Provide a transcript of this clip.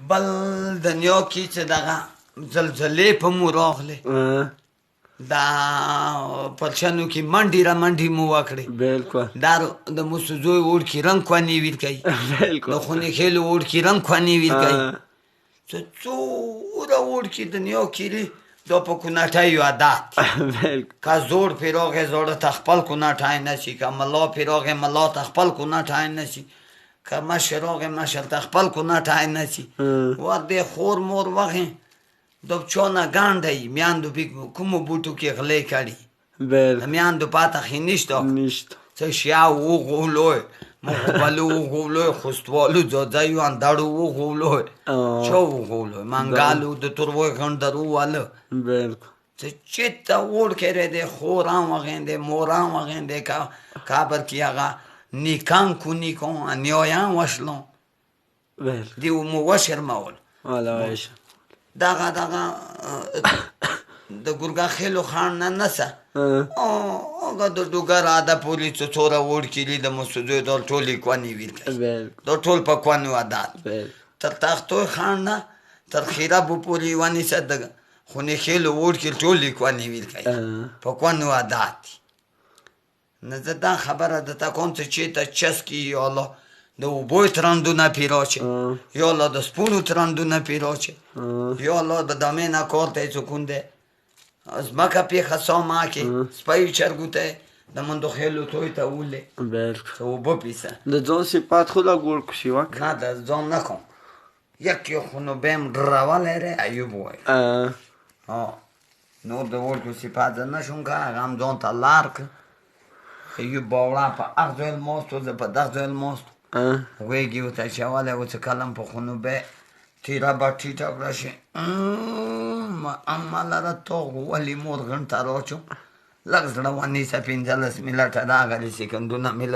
بل دنیا کې چې دغه زلزلې په مو راغلې دا پرچنو کې منډې را منډې مو وکړې بالکل دا د موسوزوی وړکي رنګ خوانې ویل کوي بالکل د خونې خېلو وړکي رنګ خوانې ویل کوي چې څومره وړکي دنیا کې دي دا په کوناټۍ یو عادت که زوړ پې راغی زوړه ته خپل کوناټۍ نه شي که ملا پې راغی ملا ته خپل کوناټۍ نه شي که مشر راغی مشر ته خپل کوناټۍ نه شي ور دې خور مور وغې د چا نه ګانډه یي میاندو بې کومو بوټو کې غلې کړي د میاندو پاته خې نشته څه شیا وغولوی مغبلو وغولوی خوستوالو ځاځایو اندړو وغولوی چا وغولوی منګالو د تروی غندرو واله څه چېته وړ کړی دی خوران وغېندې موران وغېندې کابر کې هغه نیکان کو نیکان نیایان وشلان دیو مو وشرمول دغه د ګورګا خېلو خان نه نسه هغه د ډوګر عاده پورې څه څوره وړکي دي د مسودو دا ټول لیکوانې ویل کوي دا ټول په کوانو عادت تر تختوی خان نه تر خیرابو پورې ونیسه د خونې خېلو وړکي ټول لیکوانې ویل کوي په کوانو عادت دي نه زه دا خبره درته کوم چې چېرته چسکي یا الله د اوبو ترندونه پیراچه یا الله د سپورو ترندونه پیراچه یا الله د دامې نه کار ته سکون دی ځمکه پېښه سامه کې سپی چرګو ته د منډو خېلو توی ته ولې څه اوبه پیسه د ځان صفات خو لا ګور کشي وک نه د ځان نه کوم یکی خو نو بیم ډراولی دی ایوب وایي نور د ورکو صفات زه نه شم که هغه هم ځان ته لار که ایوب باوړه په هغ ځای لماست و زه په دغ ځای لماست غوږ یې ورته اچولی و چې کله په خونو به تیره به ټیټه کړه شي اما لره توغ ولې مور غڼ ته راچوم لږ زړه ونیسه 15 منټه راغلې سکندونه مې